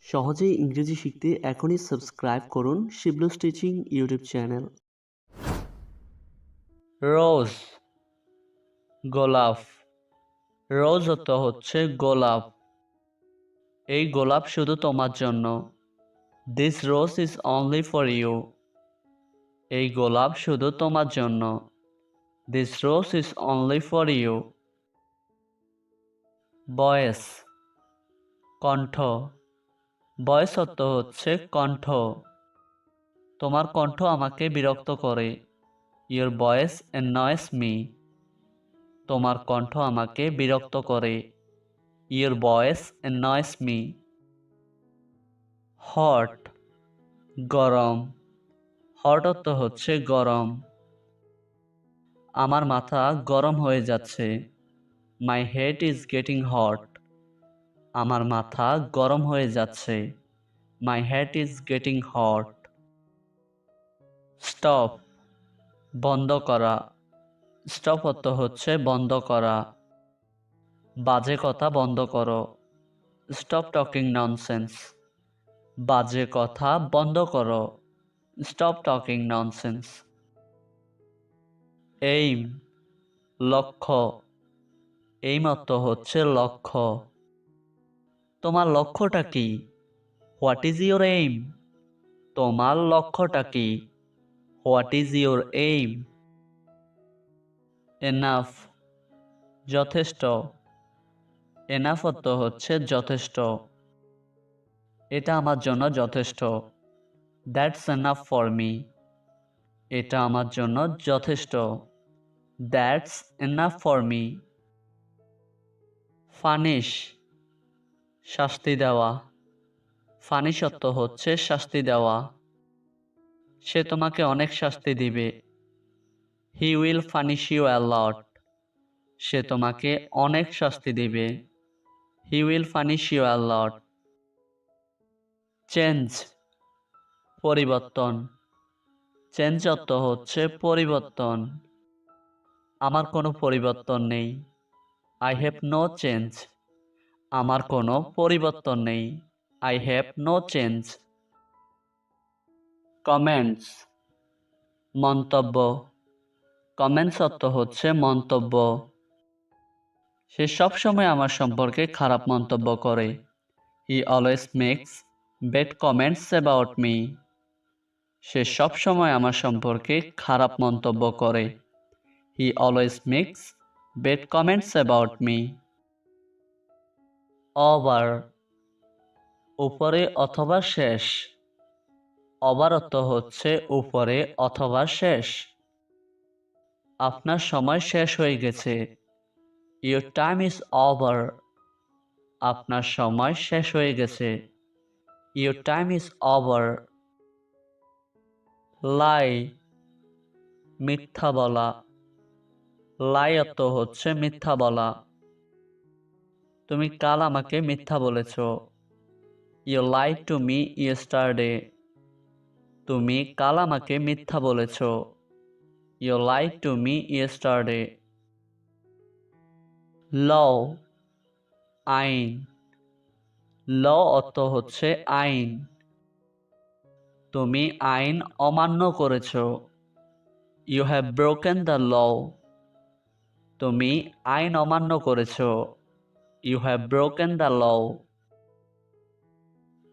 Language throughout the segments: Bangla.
সহজেই ইংরেজি শিখতে এখনই সাবস্ক্রাইব করুন শিবলুস টিচিং ইউটিউব চ্যানেল। রোজ গোলাপ। রোজ অর্থ হচ্ছে গোলাপ। এই গোলাপ শুধু তোমার জন্য। This rose is only for you. এই গোলাপ শুধু তোমার জন্য। This rose is only for you. Voice কণ্ঠ। ভয়েস অর্থ হচ্ছে কণ্ঠ। তোমার কণ্ঠ আমাকে বিরক্ত করে। Your voice annoys me. তোমার কণ্ঠ আমাকে বিরক্ত করে। Your voice annoys me. Hot গরম। হট অর্থ হচ্ছে গরম। আমার মাথা গরম হয়ে যাচ্ছে। My head is getting hot. আমার মাথা গরম হয়ে যাচ্ছে। My head is getting hot. Stop বন্ধ করা। স্টপ অর্থ হচ্ছে বন্ধ করা। বাজে কথা বন্ধ করো। Stop talking nonsense. বাজে কথা বন্ধ করো। Stop talking nonsense. এইম লক্ষ্য। এইম অর্থ হচ্ছে লক্ষ্য। তোমার লক্ষ্যটা কি? What is your aim? তোমার লক্ষ্যটা কি? What is your aim? Enough যথেষ্ট। এনাফ অর্থ হচ্ছে যথেষ্ট। এটা আমার জন্য যথেষ্ট। That's enough for me. এটা আমার জন্য যথেষ্ট। That's enough for me. Punish শাস্তি দেওয়া। ফানিশ অর্থ হচ্ছে শাস্তি দেওয়া। সে তোমাকে অনেক শাস্তি দিবে। He will punish you a lot. সে তোমাকে অনেক শাস্তি দিবে। He will punish you a lot. Change পরিবর্তন। চেঞ্জ অর্থ হচ্ছে পরিবর্তন। আমার কোনো পরিবর্তন নেই। I have no change. আমার কোনো পরিবর্তন নেই। I have no change. Comments মন্তব্য। কমেন্টস অর্থ হচ্ছে মন্তব্য। সে সবসময় আমার সম্পর্কে খারাপ মন্তব্য করে। He always makes bad comments about me. সে সবসময় আমার সম্পর্কে খারাপ মন্তব্য করে। He always makes bad comments about me. Over উপরে অথবা শেষ। ওভার অর্থ হচ্ছে উপরে অথবা শেষ। আপনার সময় শেষ হয়ে গেছে। Your time is over. আপনার সময় শেষ হয়ে গেছে। Your time is over. Lie মিথ্যা বলা। লাই অর্থ হচ্ছে মিথ্যা বলা। তুমি কাল আমাকে মিথ্যা বলেছ। You lied to me yesterday. তুমি কাল আমাকে মিথ্যা বলেছ। You lied to me yesterday. Law আইন। ল অর্থ হচ্ছে আইন। তুমি আইন অমান্য করেছ। You have broken the law. তুমি আইন অমান্য করেছ। You have broken the law.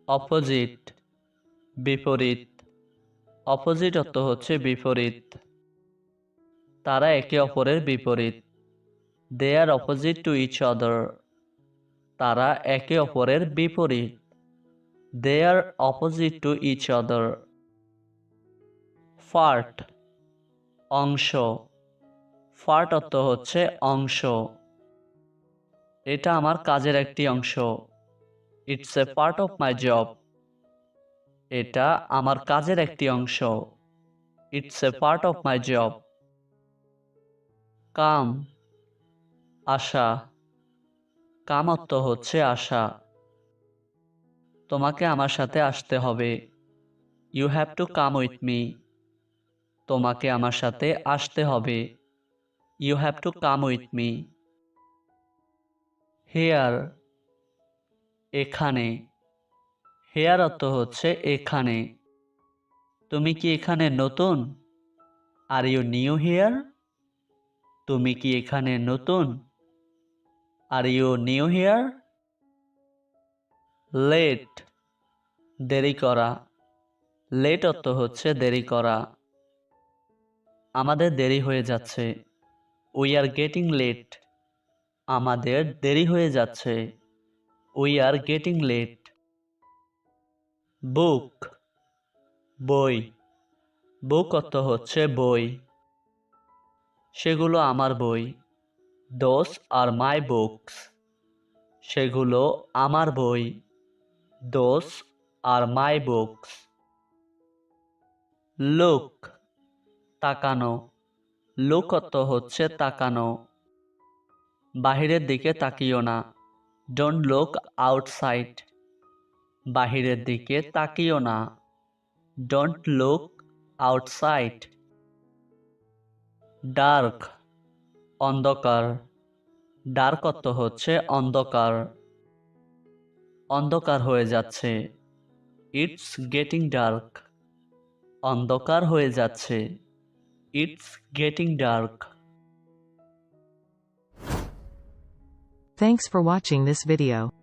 Opposite বিপরীত। অপোজিট অর্থ হচ্ছে বিপরীত। তারা একে অপরের বিপরীত। They are opposite to each other. তারা একে অপরের বিপরীত। They are opposite to each other. Part অংশ। পার্ট অর্থ হচ্ছে অংশ। এটা আমার কাজের একটি অংশ। It's a part of my job. এটা আমার কাজের একটি অংশ। It's a part of my job. Come আশা। কাম অর্থ হচ্ছে আশা। তোমাকে আমার সাথে আসতে হবে। You have to come with me. তোমাকে আমার সাথে আসতে হবে। You have to come with me. Here এখানে। হেয়ার অর্থ হচ্ছে এখানে। তুমি কি এখানে নতুন? Are you new here? তুমি কি এখানে নতুন? Are you new here? Late, দেরি করা। লেট অর্থ হচ্ছে দেরি করা। আমাদের দেরি হয়ে যাচ্ছে। We are getting late. আমাদের দেরি হয়ে যাচ্ছে। We are getting late. Book, বই। বুক অর্থ হচ্ছে বই। সেগুলো আমার বই। Those are my books. সেগুলো আমার বই। Those are my books. Look, তাকানো। লুক অর্থ হচ্ছে তাকানো। বাহিরের দিকে তাকিও না। Don't look outside. বাহিরের দিকে তাকিও না। Don't look outside. ডার্ক, অন্ধকার। ডার্ক অর্থ হচ্ছে অন্ধকার। অন্ধকার হয়ে যাচ্ছে। It's getting dark. অন্ধকার হয়ে যাচ্ছে। It's getting dark. Thanks for watching this video.